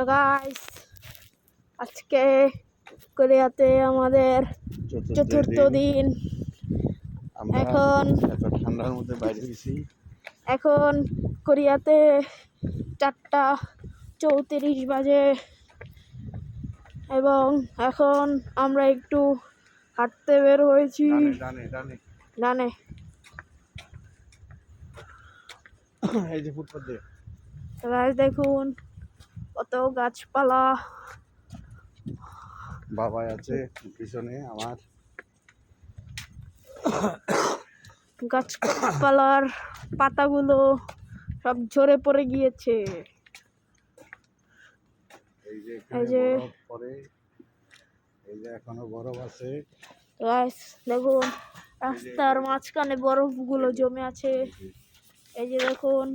তো গাইস আজকে কোরিয়াতে আমাদের চতুর্থ দিন। এখন ঠান্ডার মধ্যে বাইরে গেছি। এখন কোরিয়াতে 4:34 বাজে এবং এখন আমরা একটু হাঁটতে বের হয়েছি। ডানে এই যে ফুটপাত দিয়ে গাইস দেখুন কত গাছপালা। বাবাই আছে পিছনে আমার। গাছপালার পাতাগুলো সব ঝরে পড়ে গিয়েছে। এই যে বরফ পড়ে, এই যে এখনো বরফ আছে। গাইস দেখুন রাস্তার মাঝখানে বরফগুলো জমে আছে। এই যে দেখুন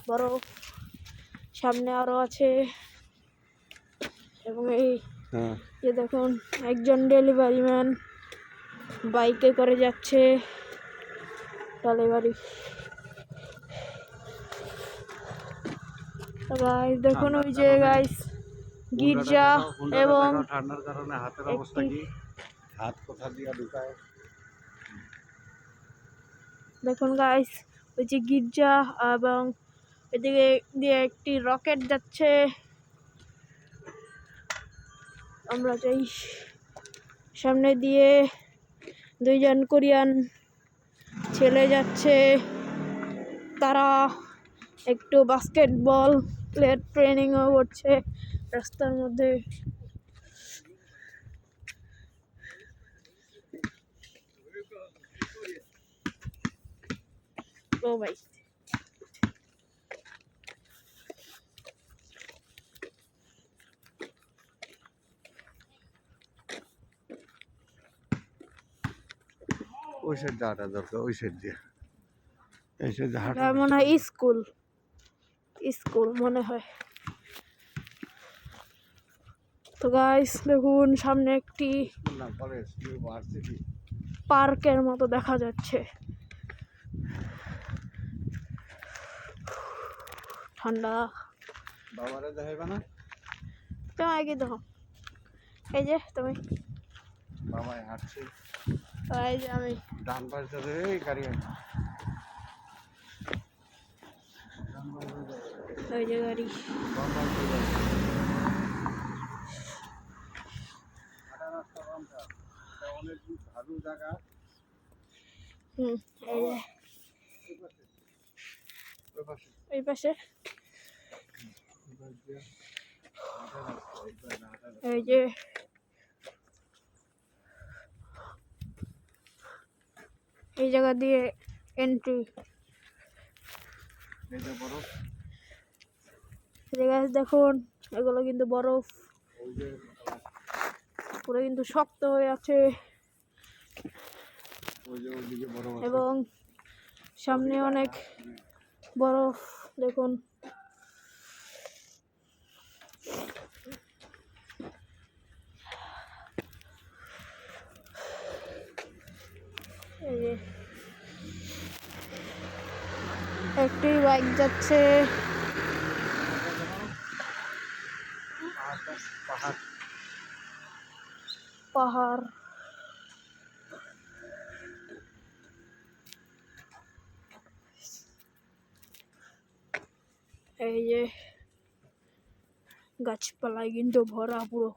বরফ সামনে আরো আছে এবং এই যে দেখুন একজন ডেলিভারি ম্যান বাইকে করে যাচ্ছে ডেলিভারি। গাইস দেখুন ওই যে গাইস গির্জা এবং ঠান্ডার কারণে হাতের অবস্থা কি, হাত কোথা দিয়ে ঢুকায়। দেখুন গাইস ওই যে গির্জা এবং এদিকে দিয়ে একটি রকেট যাচ্ছে। আমরা চাই সামনে দিয়ে দুইজন কোরিয়ান ছেলে যাচ্ছে, তারা একটু বাস্কেটবল প্লেয়ার ট্রেনিংও করছে রাস্তার মধ্যে। ও ভাই ওই সাইড যাওয়াটা দরকার, ওই সাইড দিয়ে। এই সাইড এটা মনে হয় স্কুল মনে হয়। তো গাইস দেখুন সামনে একটি পার্কের মতো দেখা যাচ্ছে। ঠান্ডা বাবারে দেখাইবা না? তুমি আগে দেখো, এই যে তুমি বাবাই হাঁটছে, এই যে আমি ডান পাশে এই গাড়ি ওই যে গাড়ি। এই যে ওই পাশে এই যে এই জায়গা দিয়ে এন্ট্রি। দেখুন এগুলো কিন্তু বরফ পুরো কিন্তু শক্ত হয়ে আছে এবং সামনে অনেক বরফ দেখুন। এই যে একটি বাইক যাচ্ছে। পাহাড় এই যে গাছপালায় কিন্তু ভরা পুরো।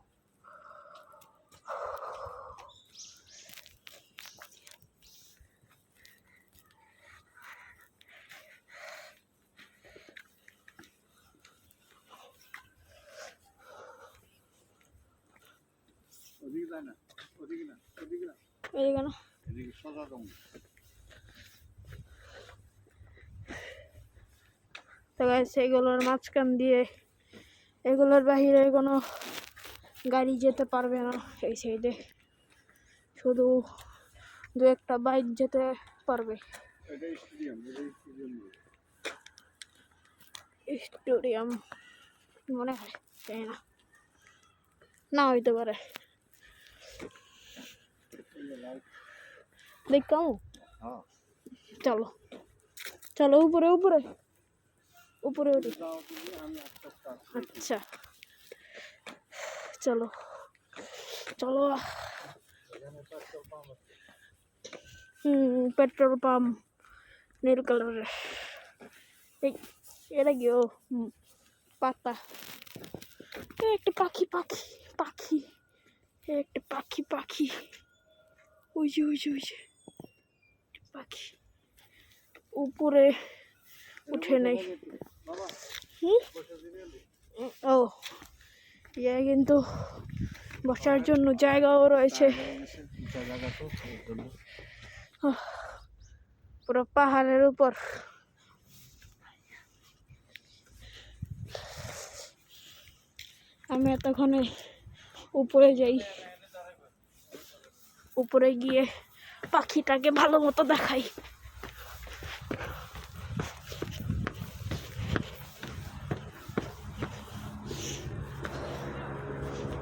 তো গাইস এগুলোর মাঝখান দিয়ে এগুলোর বাহিরে কোনো গাড়ি যেতে পারবে না। এই সাইডে শুধু দু একটা বাইক যেতে পারবে। স্টেডিয়াম মনে হয়, তাই না? না হইতে পারে, দেখ কেমন। চলো চলো উপরে উপরে উপরে উঠি। আচ্ছা। চলো চলো। পেট্রোল পাম্প নীল কালারের। এই এটা কি? ও পাতা। একটা পাখি পাখি পাখি, একটা পাখি পাখি, ওই যে ওই যে ওই যে পাখি উপরে উঠে নেই। ও ইয়ে কিন্তু বসার জন্য জায়গাও রয়েছে। পুরো পাহাড়ের উপর। আমি এতক্ষণে উপরে যাই, উপরে গিয়ে পাখিটাকে ভালো মতো দেখাই।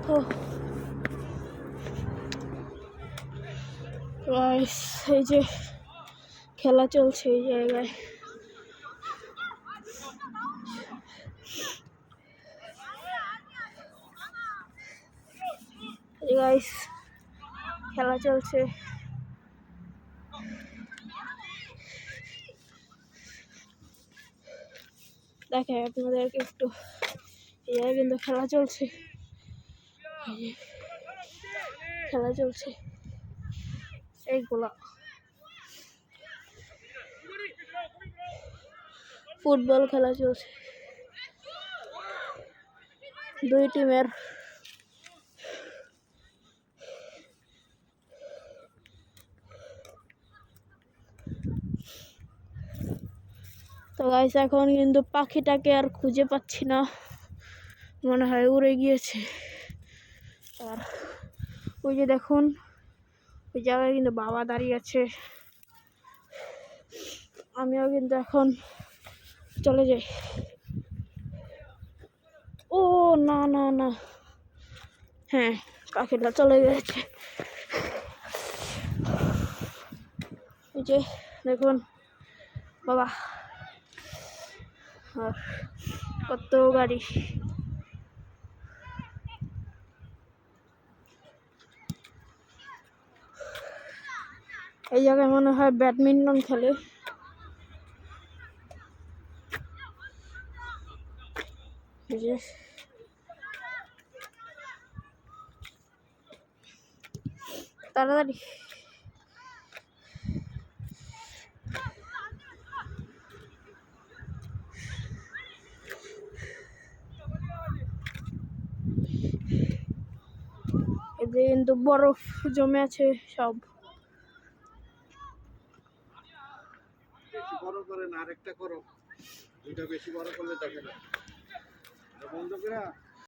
তো এই যে খেলা চলছে এই জায়গায়। গাইস খেলা চলছে। দেখে আপনাদেরকে একটু, এই কিন্তু খেলা চলছে, খেলা চলছে এইগুলা ফুটবল খেলা চলছে দুই টিমের। তো গাইস এখন কিন্তু পাখিটাকে আর খুঁজে পাচ্ছি না, মনে হয় উড়ে গিয়েছে। আর ওই যে দেখুন ওই জায়গায় কিন্তু বাবা দাঁড়িয়ে আছে। আমিও কিন্তু এখন চলে যাই। ও না না না, হ্যাঁ পাখিটা চলে গেছে। এই যে দেখুন বাবা, আর কত গাড়ি। এই জায়গায় মনে হয় ব্যাডমিন্টন খেলে। এই যে তাড়াতাড়ি এতে কিন্তু বরফ জমে আছে সব। বেশি বড় করে না, আরেকটা করো, দুইটা বেশি বড় করলে দেখে না বন্ধ করে।